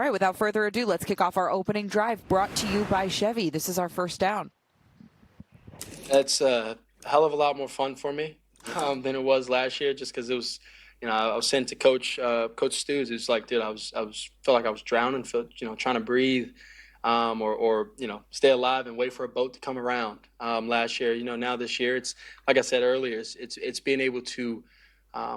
right, without further ado, let's kick off our opening drive, brought to you by Chevy. This is our first down. It's a hell of a lot more fun for me than it was last year, just because it was, I was saying to Coach Stews, it's like, dude, I felt like I was drowning, trying to breathe, or stay alive and wait for a boat to come around. Last year, now this year, it's like I said earlier, it's being able to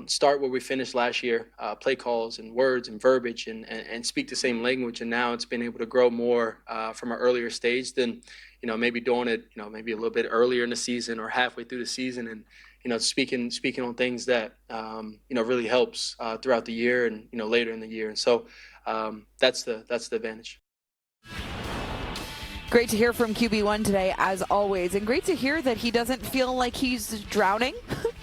start where we finished last year, play calls and words and verbiage and speak the same language. And now it's been able to grow more from an earlier stage than, maybe doing it, maybe a little bit earlier in the season or halfway through the season. And, speaking on things that, really helps throughout the year and, later in the year. And so that's the advantage. Great to hear from QB1 today, as always, and great to hear that he doesn't feel like he's drowning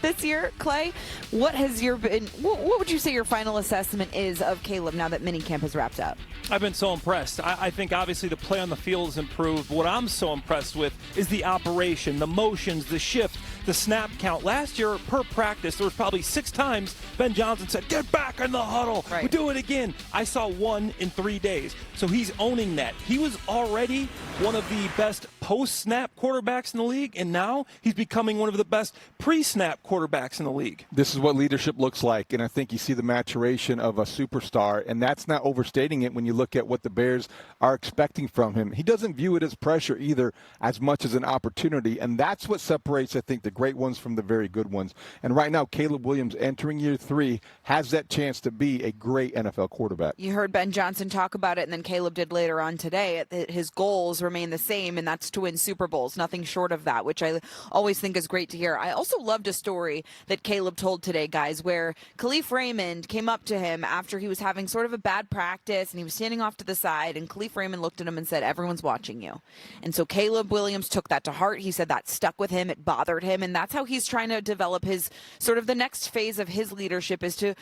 this year. Clay, what would you say your final assessment is of Caleb now that minicamp has wrapped up? I've been so impressed. I think obviously the play on the field has improved. What I'm so impressed with is the operation, the motions, the shift, the snap count. Last year, per practice, there was probably 6 times Ben Johnson said, "Get back in the huddle. Right. We do it again." I saw 1 in 3 days. So he's owning that. He was already one of the best post-snap quarterbacks in the league, and now he's becoming one of the best pre-snap quarterbacks in the league. This is what leadership looks like, and I think you see the maturation of a superstar, and that's not overstating it when you look at what the Bears are expecting from him. He doesn't view it as pressure either, as much as an opportunity, and that's what separates, I think, the great ones from the very good ones. And right now, Caleb Williams, entering year 3, has that chance to be a great NFL quarterback. You heard Ben Johnson talk about it, and then Caleb did later on today. His goals remain the same, and that's to win Super Bowls, nothing short of that, which I always think is great to hear. I also loved a story that Caleb told today, guys, where 𝗵𝗻 came up to him after he was having sort of a bad practice, and he was standing off to the side, and 𝗵𝗻 looked at him and said, "Everyone's watching you." And so Caleb Williams took that to heart. He said that stuck with him, it bothered him, and that's how he's trying to develop his sort of the next phase of his leadership, is to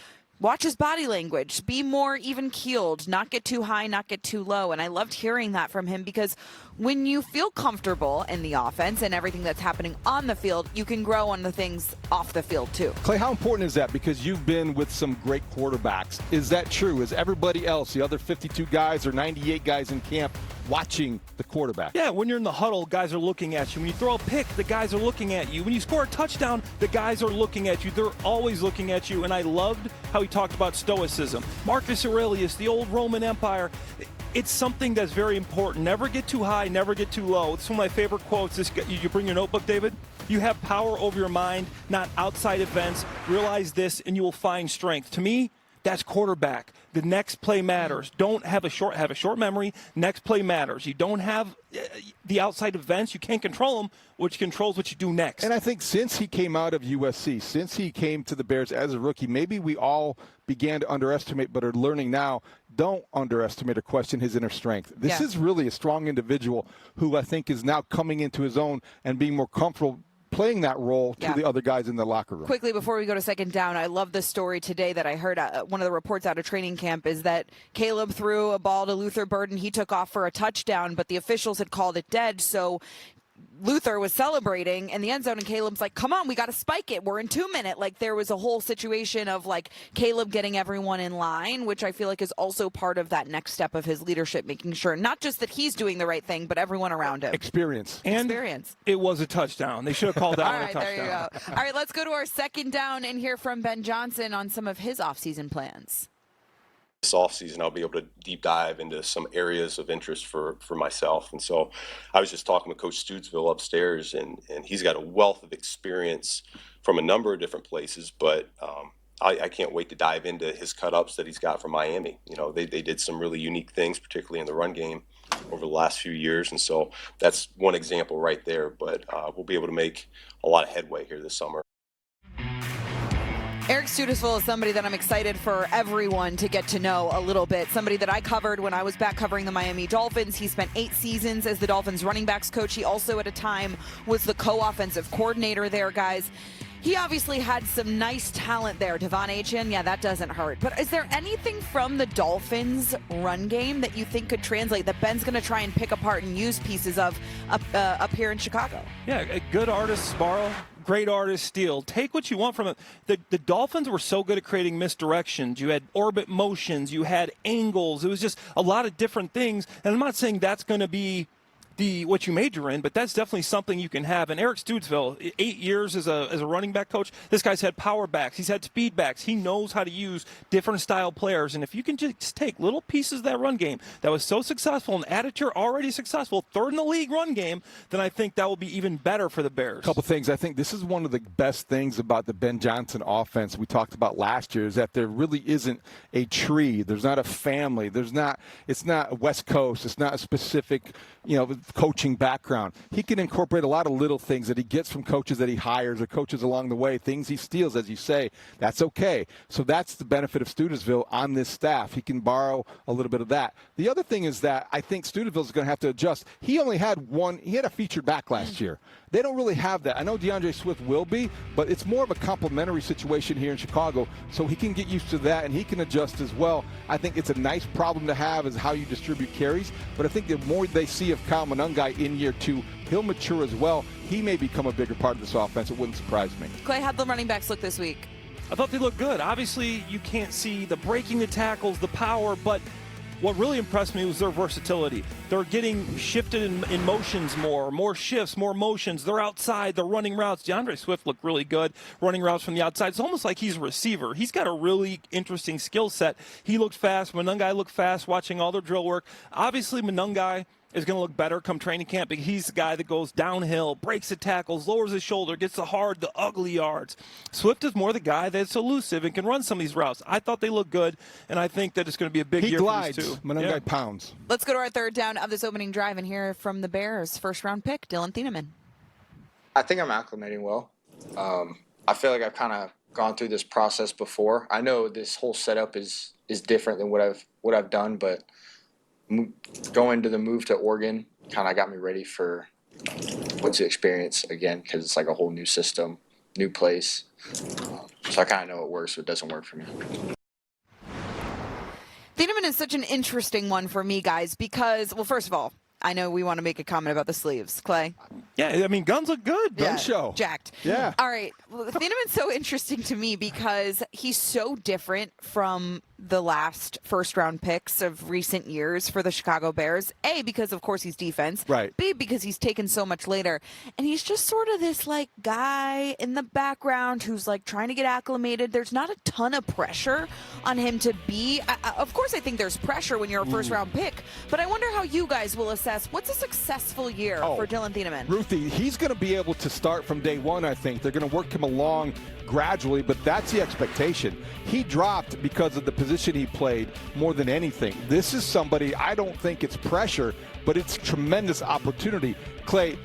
watch his body language, be more even-keeled, not get too high, not get too low. And I loved hearing that from him, because when you feel comfortable in the offense and everything that's happening on the field, you can grow on the things off the field too. Clay, how important is that? Because you've been with some great quarterbacks. Is that true? Is everybody else, the other 52 guys or 98 guys in camp, watching the quarterback? Yeah, when you're in the huddle, guys are looking at you. When you throw a pick, the guys are looking at you. When you score a touchdown, the guys are looking at you. They're always looking at you, and I loved how he talked about stoicism. Marcus Aurelius, the old Roman Empire. It's something that's very important. Never get too high, never get too low. It's one of my favorite quotes. You bring your notebook, David? You have power over your mind, not outside events. Realize this, and you will find strength. To me, that's quarterback. The next play matters. Don't have a short memory. Next play matters. You don't have the outside events. You can't control them, which controls what you do next. And I think since he came out of USC, since he came to the Bears as a rookie, maybe we all began to underestimate but are learning now, don't underestimate or question his inner strength. This is really a strong individual who I think is now coming into his own and being more comfortable playing that role to the other guys in the locker room. Quickly, before we go to second down, I love the story today that I heard. One of the reports out of training camp is that Caleb threw a ball to Luther Burden. He took off for a touchdown, but the officials had called it dead, so Luther was celebrating in the end zone, and Caleb's like, "Come on, we got to spike it. We're in 2 minutes." Like, there was a whole situation of like Caleb getting everyone in line, which I feel like is also part of that next step of his leadership, making sure not just that he's doing the right thing, but everyone around him. Experience. It was a touchdown. They should have called that All one a right, touchdown. there you go. All right, let's go to our second down and hear from Ben Johnson on some of his offseason plans. This offseason, I'll be able to deep dive into some areas of interest for myself. And so I was just talking with Coach Stutesville upstairs, and he's got a wealth of experience from a number of different places, but I can't wait to dive into his cut-ups that he's got from Miami. They did some really unique things, particularly in the run game over the last few years, and so that's one example right there, but we'll be able to make a lot of headway here this summer. Eric Stutesville is somebody that I'm excited for everyone to get to know a little bit. Somebody that I covered when I was back covering the Miami Dolphins. He spent 8 seasons as the Dolphins running backs coach. He also at a time was the co-offensive coordinator there, guys. He obviously had some nice talent there. Devon Achane, yeah, that doesn't hurt. But is there anything from the Dolphins' run game that you think could translate, that Ben's going to try and pick apart and use pieces of up here in Chicago? Yeah, a good artist, Sparrow. great artist steal. Take what you want from it. The Dolphins were so good at creating misdirections. You had orbit motions. You had angles. It was just a lot of different things. And I'm not saying that's going to be what you major in, but that's definitely something you can have. And Eric 𝗬𝗏, 8 years as a running back coach, this guy's had power backs, he's had speed backs, he knows how to use different style players. And if you can just take little pieces of that run game that was so successful and add it to your already successful third in the league run game, then I think that will be even better for the Bears. A couple things. I think this is one of the best things about the Ben Johnson offense we talked about last year, is that there really isn't a tree. There's not a family. It's not West Coast. It's not a specific, coaching background. He can incorporate a lot of little things that he gets from coaches that he hires or coaches along the way, things he steals, as you say. That's okay. So that's the benefit of 𝗬𝗏 on this staff. He can borrow a little bit of that. The other thing is that I think 𝗬𝗏 is going to have to adjust. He only had he had a featured back last year. They don't really have that. I know DeAndre Swift will be, but it's more of a complementary situation here in Chicago, so he can get used to that and he can adjust as well. I think it's a nice problem to have, is how you distribute carries, but I think the more they see of 𝗏 𝗠𝗠𝗠𝗏 in year 2, he'll mature as well. He may become a bigger part of this offense. It wouldn't surprise me. Clay, how'd the running backs look this week? I thought they looked good. Obviously, you can't see the breaking the tackles, the power, but what really impressed me was their versatility. They're getting shifted in motions more shifts, more motions. They're outside, they're running routes. DeAndre Swift looked really good running routes from the outside. It's almost like he's a receiver. He's got a really interesting skill set. He looked fast. 𝗠𝗠𝗠𝗏 looked fast watching all their drill work. Obviously, 𝗠𝗠𝗏 is going to look better come training camp, because he's the guy that goes downhill, breaks the tackles, lowers his shoulder, gets the hard, the ugly yards. Swift is more the guy that's elusive and can run some of these routes. I thought they looked good, and I think that it's going to be a big year for these two. 𝗠𝗠𝗏 pounds. Let's go to our third down of this opening drive and hear from the Bears' first-round pick, Dillon Thieneman. I think I'm acclimating well. I feel like I've kind of gone through this process before. I know this whole setup is different than what I've done, but going to the move to Oregon kind of got me ready for what's the experience again, because it's like a whole new system, new place. So I kind of know what works, what doesn't work for me. Thieneman is such an interesting one for me, guys, because, well, first of all, I know we want to make a comment about the sleeves. Clay? Yeah, I mean, guns look good. Gun show. Jacked. Yeah. All right. Well, Thieneman's so interesting to me because he's so different from the last first-round picks of recent years for the Chicago Bears. A, because, of course, he's defense. Right. B, because he's taken so much later. And he's just sort of this, guy in the background who's, trying to get acclimated. There's not a ton of pressure on him to be. Of course, I think there's pressure when you're a first-round pick. But I wonder how you guys will assess what's a successful year for Dillon Thieneman. Ruthie, he's going to be able to start from day one, I think. They're going to work him along gradually, but that's the expectation. He dropped because of the position he played more than anything. This is somebody, I don't think it's pressure, but it's tremendous opportunity. Clay,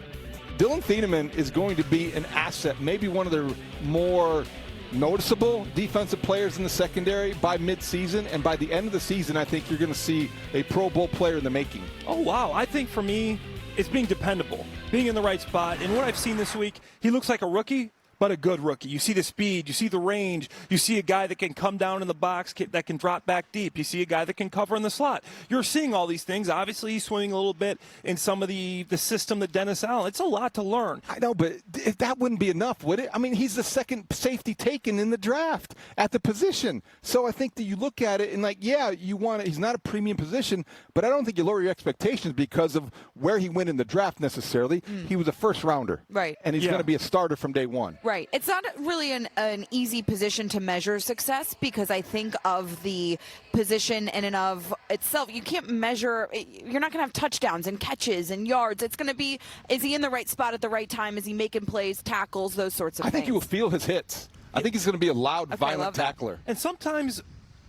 Dillon Thieneman is going to be an asset, maybe one of the more noticeable defensive players in the secondary by midseason, and by the end of the season, I think you're going to see a Pro Bowl player in the making. Oh, wow. I think for me, it's being dependable, being in the right spot. And what I've seen this week, he looks like a rookie, but a good rookie. You see the speed, you see the range, you see a guy that can come down in the box, that can drop back deep. You see a guy that can cover in the slot. You're seeing all these things. Obviously, he's swimming a little bit in some of the system that Dennis Allen. It's a lot to learn. I know, but if that wouldn't be enough, would it? I mean, he's the second safety taken in the draft at the position. So I think that you look at it and he's not a premium position, but I don't think you lower your expectations because of where he went in the draft necessarily. He was a first rounder. Right. And he's going to be a starter from day one. Right. It's not really an easy position to measure success, because I think of the position in and of itself. You can't measure, you're not going to have touchdowns and catches and yards. It's going to be, is he in the right spot at the right time? Is he making plays, tackles, those sorts of things? I think you will feel his hits. I think he's going to be a loud, violent tackler. And sometimes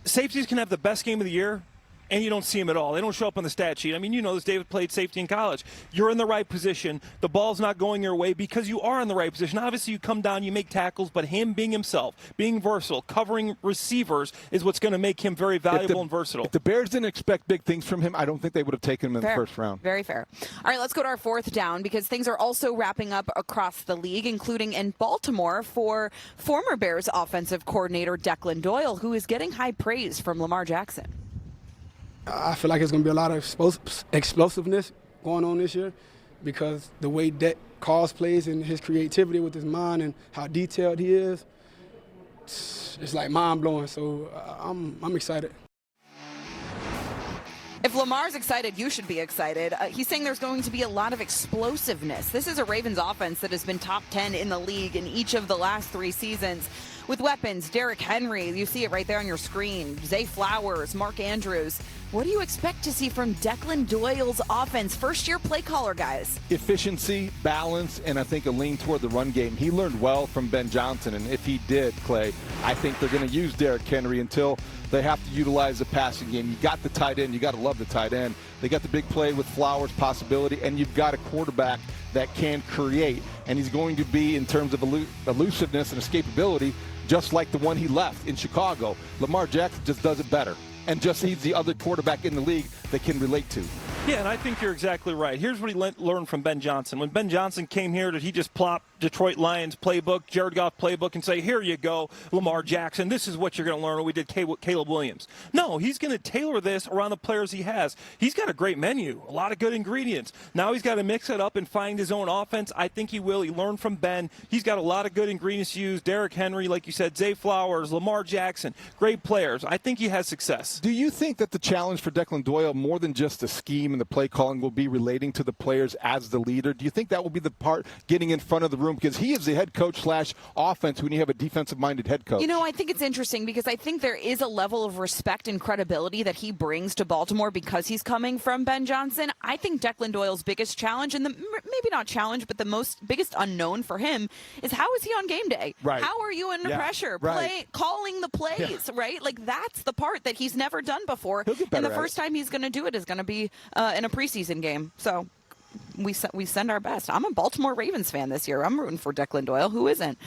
safeties can have the best game of the year, and you don't see him at all. They don't show up on the stat sheet. I mean, this, David played safety in college. You're in the right position. The ball's not going your way because you are in the right position. Obviously, you come down, you make tackles, but him being himself, being versatile, covering receivers is what's going to make him very valuable and versatile. If the Bears didn't expect big things from him, I don't think they would have taken him in the first round. Very fair. All right, let's go to our fourth down, because things are also wrapping up across the league, including in Baltimore for former Bears offensive coordinator Declan Doyle, who is getting high praise from Lamar Jackson. I feel like it's going to be a lot of explosiveness going on this year. because the way Deck calls plays and his creativity with his mind and how detailed he is, it's like mind-blowing. So I'm excited. If Lamar's excited, you should be excited. He's saying there's going to be a lot of explosiveness. This is a Ravens offense that has been top 10 in the league in each of the last 3 seasons. With weapons, Derrick Henry, you see it right there on your screen, Zay Flowers, Mark Andrews. What do you expect to see from Declan Doyle's offense? First-year play caller, guys. Efficiency, balance, and I think a lean toward the run game. He learned well from Ben Johnson, and if he did, Clay, I think they're going to use Derrick Henry until they have to utilize the passing game. You got the tight end. You got to love the tight end. They got the big play with Flowers possibility, and you've got a quarterback that can create, and he's going to be, in terms of elusiveness and escapability, just like the one he left in Chicago. Lamar Jackson just does it better, and just he's the other quarterback in the league they can relate to. Yeah, and I think you're exactly right. Here's what he learned from Ben Johnson. When Ben Johnson came here, did he just plop Detroit Lions playbook, Jared Goff playbook, and say, here you go, Lamar Jackson, this is what you're going to learn, what we did Caleb Williams? No, he's going to tailor this around the players he has. He's got a great menu, a lot of good ingredients. Now he's got to mix it up and find his own offense. I think he will. He learned from Ben. He's got a lot of good ingredients to use. Derrick Henry, like you said, Zay Flowers, Lamar Jackson, great players. I think he has success. Do you think that the challenge for Declan Doyle, more than just the scheme and the play calling, will be relating to the players as the leader? Do you think that will be the part getting in front of the room? Because he is the head coach / offense when you have a defensive-minded head coach. You know, I think it's interesting because I think there is a level of respect and credibility that he brings to Baltimore because he's coming from Ben Johnson. I think Declan Doyle's biggest challenge, and maybe not challenge, but the biggest unknown for him is how is he on game day? Right. How are you under pressure? Right. Calling the plays, right? Like, that's the part that he's never done before. He'll get better and the first time he's going to do it is going to be in a preseason game. So we send our best. I'm a Baltimore Ravens fan this year. I'm rooting for Declan Doyle. Who isn't?